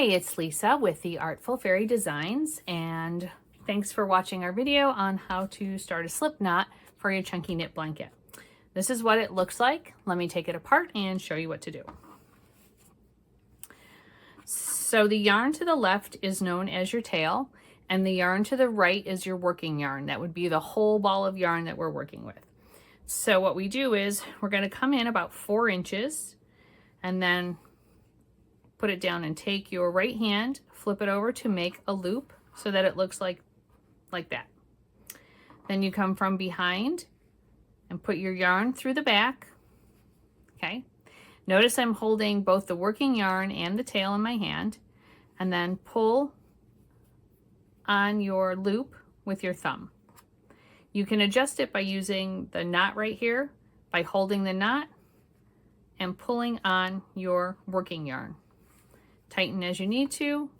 Hey, it's Lisa with the Artful Fairy Designs, and thanks for watching our video on how to start a slip knot for your chunky knit blanket. This is what it looks like. Let me take it apart and show you what to do. So the yarn to the left is known as your tail, and the yarn to the right is your working yarn. That would be the whole ball of yarn that we're working with. So what we do is we're going to come in about 4 inches and then put it down and take your right hand, flip it over to make a loop so that it looks like that. Then you come from behind and put your yarn through the back. Okay. Notice I'm holding both the working yarn and the tail in my hand, and then pull on your loop with your thumb. You can adjust it by using the knot right here, by holding the knot and pulling on your working yarn. Tighten as you need to,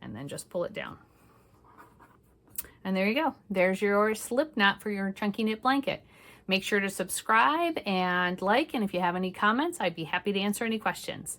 and then just pull it down. And there you go. There's your slip knot for your chunky knit blanket. Make sure to subscribe and like, and if you have any comments, I'd be happy to answer any questions.